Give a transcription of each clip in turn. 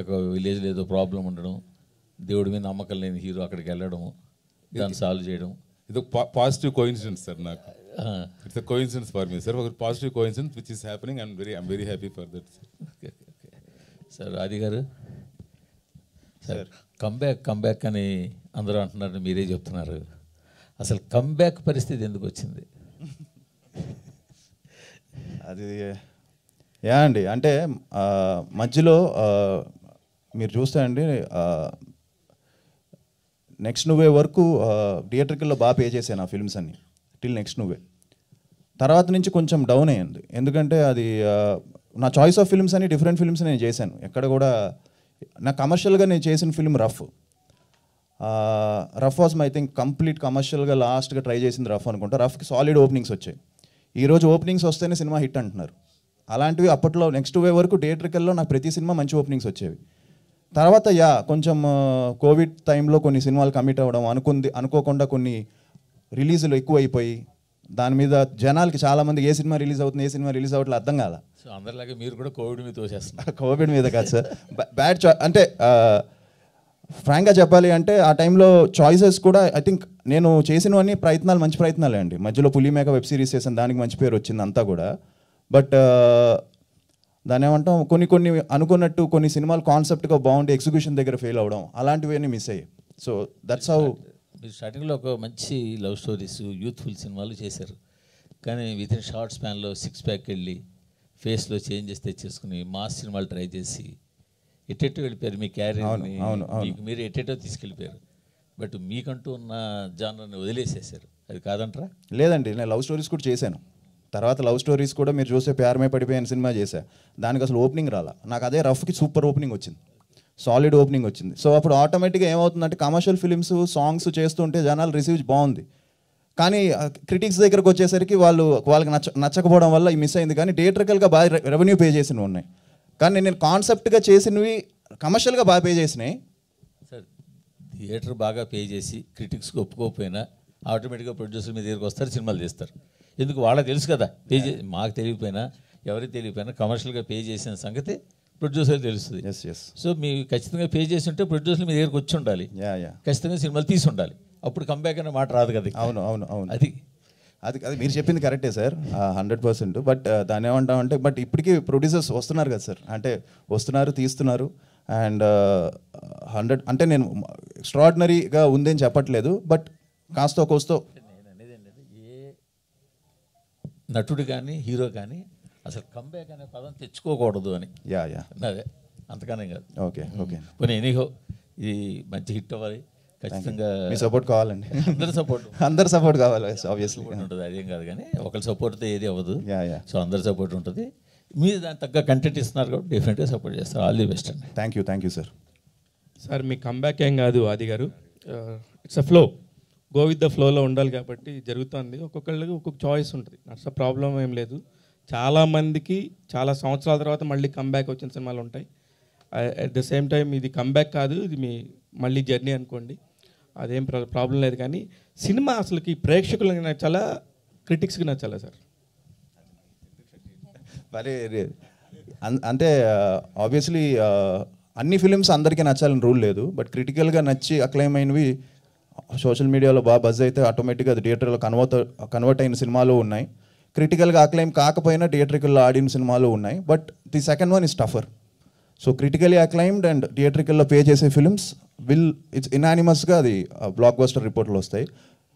ఒక విలేజ్లో ఏదో ప్రాబ్లం ఉండడం, దేవుడి మీద నమ్మకం లేని హీరో అక్కడికి వెళ్ళడం, దాన్ని సాల్వ్ చేయడం. ఇది పాజిటివ్ కోఇన్సిడెన్స్ సార్. నాకు it's a coincidence for me sir. ఒక positive coincidence which is happening. I'm very happy for that. Okay okay sir. Adi garu sir, comeback అని అందరూ అంటున్నారు, మీరే చెప్తున్నారు. అసలు కంబ్యాక్ పరిస్థితి ఎందుకు వచ్చింది? అది యా అండి, అంటే మధ్యలో మీరు చూస్తే అండి నెక్స్ట్ నువ్వే వరకు థియేటర్కల్లో బాగా పే చేశాను ఆ ఫిల్మ్స్ అన్ని టిల్ నెక్స్ట్ నువ్వే. తర్వాత నుంచి కొంచెం డౌన్ అయ్యింది, ఎందుకంటే అది నా చాయిస్ ఆఫ్ ఫిల్మ్స్ అని డిఫరెంట్ ఫిల్మ్స్ నేను చేశాను. ఎక్కడ కూడా నా కమర్షియల్గా నేను చేసిన film rough was I think complete కమర్షియల్గా లాస్ట్గా ట్రై చేసింది రఫ్ అనుకుంటా. రఫ్కి సాలిడ్ ఓపెనింగ్స్ వచ్చాయి. ఈరోజు ఓపెనింగ్స్ వస్తేనే సినిమా హిట్ అంటున్నారు. అలాంటివి అప్పట్లో నెక్స్ట్ వే వరకు థియేటర్కల్లో నాకు ప్రతి సినిమా మంచి ఓపెనింగ్స్ వచ్చేవి. తర్వాత కొంచెం కోవిడ్ టైంలో కొన్ని సినిమాలు కమిట్ అవ్వడం, అనుకోకుండా కొన్ని రిలీజులు ఎక్కువ అయిపోయి దాని మీద జనాలకి చాలామంది ఏ సినిమా రిలీజ్ అవుతుంది, ఏ సినిమా రిలీజ్ అవ్వట్లేదు అర్థం కాల. సో అందరిలాగే మీరు కూడా కోవిడ్ మీద తోసేస్తున్నారు. కోవిడ్ మీద కాదు సార్, బ్యాడ్ అంటే ఫ్రాంక్గా చెప్పాలి అంటే ఆ టైంలో చాయిసెస్ కూడా ఐ థింక్ నేను చేసినవన్నీ ప్రయత్నాలు మంచి ప్రయత్నాలే అండి. మధ్యలో పులిమేక వెబ్ సిరీస్ చేసాను, దానికి మంచి పేరు వచ్చింది అంతా కూడా. బట్ దాని ఏమంటాం, కొన్ని అనుకున్నట్టు కొన్ని సినిమాలు కాన్సెప్ట్గా బాగుండి ఎగ్జిక్యూషన్ దగ్గర ఫెయిల్ అవ్వడం, అలాంటివన్నీ మిస్ అయ్యాయి. So that's how. మీరు స్టార్టింగ్లో ఒక మంచి లవ్ స్టోరీస్, యూత్ఫుల్ సినిమాలు చేశారు, కానీ విత్ ఇన్ షార్ట్ స్పాన్లో 6 ప్యాక్ వెళ్ళి ఫేస్లో చేంజెస్ తెచ్చేసుకుని మాస్ సినిమాలు ట్రై చేసి ఎట్టెట్టో వెళ్ళిపోయారు. మీ క్యారియర్ని మీరు ఎట్టెట్టో తీసుకెళ్ళిపోయారు. బట్ మీకంటూ ఉన్న జానర్ని వదిలేసేసారు. అది కాదంటారా? లేదండి, నేను లవ్ స్టోరీస్ కూడా చేశాను. తర్వాత లవ్ స్టోరీస్ కూడా మీరు చూస్తే ప్యారమే పడిపోయిన సినిమా చేశా. దానికి అసలు ఓపెనింగ్ రాలా. నాకు అదే రఫ్కి సూపర్ ఓపెనింగ్ వచ్చింది, సాలిడ్ ఓపెనింగ్ వచ్చింది. సో అప్పుడు ఆటోమేటిక్గా ఏమవుతుందంటే కమర్షియల్ ఫిలిమ్స్ సాంగ్స్ చేస్తుంటే జనాలు రిసీవ్ బాగుంది, కానీ క్రిటిక్స్ దగ్గరకు వచ్చేసరికి వాళ్ళకి నచ్చకపోవడం వల్ల ఈ మిస్ అయింది. కానీ థియేటర్కల్గా బాగా రెవెన్యూ పే చేసినవి ఉన్నాయి, కానీ నేను కాన్సెప్ట్గా చేసినవి కమర్షియల్గా బాగా పే చేసినాయి. సార్, థియేటర్ బాగా పే చేసి క్రిటిక్స్కి ఒప్పుకోకపోయినా ఆటోమేటిక్గా ప్రొడ్యూసర్ మీ దగ్గరికి వస్తారు, సినిమాలు చేస్తారు. ఎందుకు? వాళ్ళకి తెలుసు కదా, పే చేసి మాకు తెలియకపోయినా ఎవరికి తెలియకపోయినా కమర్షియల్గా పే చేసిన సంగతి ప్రొడ్యూసర్ తెలుస్తుంది. సో మీరు ఖచ్చితంగా పే చేసి ఉంటే ప్రొడ్యూసర్ మీ దగ్గరికి వచ్చి ఉండాలి, ఖచ్చితంగా సినిమాలు తీసి ఉండాలి. అప్పుడు కంబ్యాక్ అనే మాట రాదు కదా. అవును అవును అవును, అది మీరు చెప్పింది కరెక్టే సార్, 100%. బట్ దాన్ని ఏమంటామంటే, బట్ ఇప్పటికీ ప్రొడ్యూసర్స్ వస్తున్నారు కదా సార్, అంటే వస్తున్నారు, తీస్తున్నారు. అండ్ 100 అంటే నేను ఎక్స్ట్రాడినరీగా ఉందని చెప్పట్లేదు, బట్ కాస్తో కోస్తో. ఏ నటుడు కానీ హీరో కానీ అసలు కంబ్యాక్ అనే పదం తెచ్చుకోకూడదు అని. అదే, అంతకనే కాదు. ఓకే ఓకే, పోనీ ఎనీహో ఇది మంచి హిట్ అవ్వాలి, ఖచ్చితంగా మీ సపోర్ట్ కావాలండి. అందరి సపోర్ట్ కావాలి, ఆబ్వియస్లీ ఉంటుంది. అదేం కాదు, కానీ ఒకరి సపోర్ట్తో ఏది అవ్వదు. సో అందరి సపోర్ట్ ఉంటుంది. మీరు దానికి తగ్గ కంటెంట్ ఇస్తున్నారు కాబట్టి డెఫినెట్గా సపోర్ట్ చేస్తారు. ఆల్ ది బెస్ట్ అండి. Thank you sir. Sir, me comeback ఏం కాదు ఆది గారు, it's a flow, go with the ఫ్లోలో ఉండాలి కాబట్టి జరుగుతుంది. ఒక్కొక్కళ్ళకి ఒక్కొక్క చాయిస్ ఉంటుంది, అట్స్ ప్రాబ్లం ఏం లేదు. చాలామందికి చాలా సంవత్సరాల తర్వాత మళ్ళీ కంబ్యాక్ వచ్చిన సినిమాలు ఉంటాయి. అట్ ద సేమ్ టైం ఇది కంబ్యాక్ కాదు, ఇది మీ మళ్ళీ జర్నీ అనుకోండి, అదేం ప్రాబ్లం లేదు. కానీ సినిమా అసలుకి ప్రేక్షకులకి నచ్చాలా, క్రిటిక్స్కి నచ్చాలా సార్? మరి అంటే ఆబ్వియస్లీ అన్ని ఫిలిమ్స్ అందరికీ నచ్చాలని రూల్ లేదు, బట్ క్రిటికల్గా నచ్చి అక్లైమ్ అయినవి సోషల్ మీడియాలో బాగా బజ్ అయితే ఆటోమేటిక్గా అది థియేటర్లో కన్వర్ట్ అయిన సినిమాలు ఉన్నాయి. క్రిటికల్గా అక్లైమ్ కాకపోయినా థియేటర్కల్లో ఆడిన సినిమాలు ఉన్నాయి. But the second one is tougher. So critically acclaimed and థియేటర్కల్లో పే చేసే ఫిలిమ్స్ ఇట్స్ ఇనానిమస్గా అది బ్లాక్ బస్టర్ రిపోర్ట్లు వస్తాయి.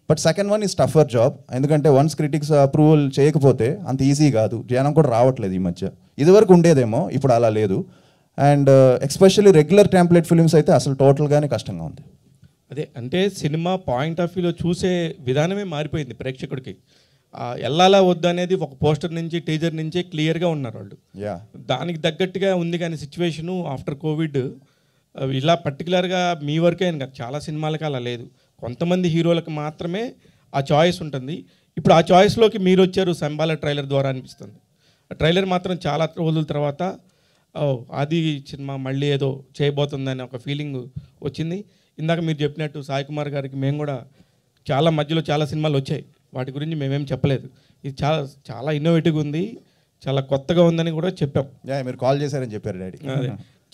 But second one is tougher job, ఎందుకంటే వన్స్ క్రిటిక్స్ అప్రూవల్ చేయకపోతే అంత ఈజీ కాదు. జనం కూడా రావట్లేదు ఈ మధ్య, ఇదివరకు ఉండేదేమో, ఇప్పుడు అలా లేదు. And especially regular template films అయితే అసలు టోటల్గానే కష్టంగా ఉంది. అదే, అంటే సినిమా పాయింట్ ఆఫ్ వ్యూలో చూసే విధానమే మారిపోయింది ప్రేక్షకుడికి. వెళ్ళాలా వద్దు అనేది ఒక పోస్టర్ నుంచి, టీజర్ నుంచే క్లియర్గా ఉన్నారు వాళ్ళు. దానికి తగ్గట్టుగా ఉంది. కానీ సిచ్యువేషను ఆఫ్టర్ కోవిడ్ ఇలా పర్టికులర్గా మీ వరకే అని కాదు, చాలా సినిమాలకి అలా లేదు. కొంతమంది హీరోలకు మాత్రమే ఆ చాయిస్ ఉంటుంది. ఇప్పుడు ఆ చాయిస్లోకి మీరు వచ్చారు సంబాల ట్రైలర్ ద్వారా అనిపిస్తుంది. ఆ ట్రైలర్ మాత్రం చాలా రోజుల తర్వాత అది సినిమా మళ్ళీ ఏదో చేయబోతుందని ఒక ఫీలింగ్ వచ్చింది. ఇందాక మీరు చెప్పినట్టు సాయి కుమార్ గారికి మేము కూడా చాలా మధ్యలో చాలా సినిమాలు వచ్చాయి, వాటి గురించి మేమేం చెప్పలేదు. ఇది చాలా చాలా ఇన్నోవేటివ్గా ఉంది, చాలా కొత్తగా ఉందని కూడా చెప్పాం. మీరు కాల్ చేశారని చెప్పారు డాడీ.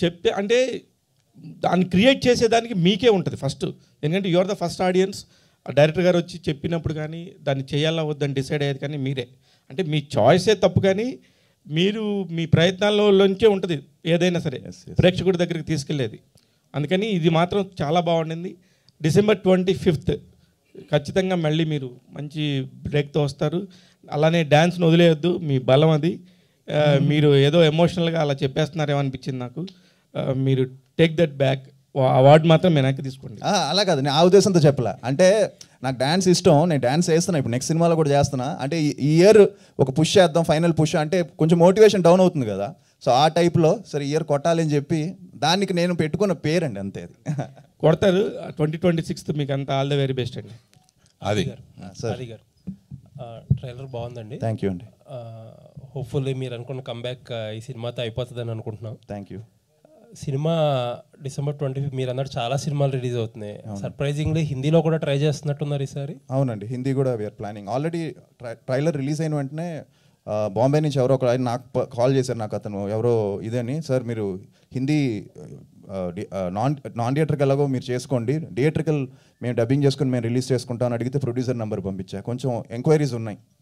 చెప్తే అంటే దాన్ని క్రియేట్ చేసేదానికి మీకే ఉంటుంది ఫస్ట్. ఎందుకంటే you are the first audience. Director గారు వచ్చి చెప్పినప్పుడు కానీ దాన్ని చేయాలా వద్దని డిసైడ్ అయ్యేది కానీ మీరే. అంటే మీ చాయిసే తప్పు, కానీ మీరు మీ ప్రయత్నాల్లోంచే ఉంటుంది ఏదైనా సరే ప్రేక్షకుడి దగ్గరికి తీసుకెళ్ళేది. అందుకని ఇది మాత్రం చాలా బాగుండింది. December 25th ఖచ్చితంగా మళ్ళీ మీరు మంచి బ్రేక్తో వస్తారు. అలానే డ్యాన్స్ను వదిలేయొద్దు, మీ బలం అది. మీరు ఏదో ఎమోషనల్గా అలా చెప్పేస్తున్నారేమో అనిపించింది నాకు. మీరు టేక్ దట్ బ్యాక్, అవార్డు మాత్రం వెనక్కి తీసుకోండి. అలా కాదు, నేను ఆ ఉద్దేశంతో చెప్పలే. అంటే నాకు డ్యాన్స్ ఇష్టం, నేను డ్యాన్స్ చేస్తున్నా, ఇప్పుడు నెక్స్ట్ సినిమాలో కూడా చేస్తున్నా. అంటే ఈ ఇయర్ ఒక పుష్ చేద్దాం, ఫైనల్ పుష్ అంటే కొంచెం మోటివేషన్ డౌన్ అవుతుంది కదా. సో ఆ టైప్లో సరే ఇయర్ కొట్టాలి అని చెప్పి దానికి నేను పెట్టుకున్న పేరండి, అంతే. అది కొడతారు. 2026 మీకు అంతా ఆల్ ద వెరీ బెస్ట్ అండి. అది సార్ గారు ట్రైలర్ బాగుందండి. థ్యాంక్ యూ అండి. హోప్ఫుల్లీ మీరు అనుకున్న కంబ్యాక్ ఈ సినిమాతో అయిపోతుందని అనుకుంటున్నాం. Thank you. సినిమా December 25 మీరు అన్నట్టు చాలా సినిమాలు రిలీజ్ అవుతున్నాయి. సర్ప్రైజింగ్లీ హిందీలో కూడా ట్రై చేస్తున్నట్టున్నారు ఈసారి. అవునండి, హిందీ కూడా we're planning. Already trailer release అయిన వెంటనే బాంబే నుంచి ఎవరో ఒక ఆయన నాకు కాల్ చేశారు, నాకు అతను ఎవరో ఇదని, సార్ మీరు హిందీ నాన్ థియేటర్కి ఎలాగో మీరు చేసుకోండి, థియేటర్కల్ మేము డబ్బింగ్ చేసుకుని మేము రిలీజ్ చేసుకుంటామని అడిగితే ప్రొడ్యూసర్ నెంబర్ పంపించా. కొంచెం ఎంక్వైరీస్ ఉన్నాయి,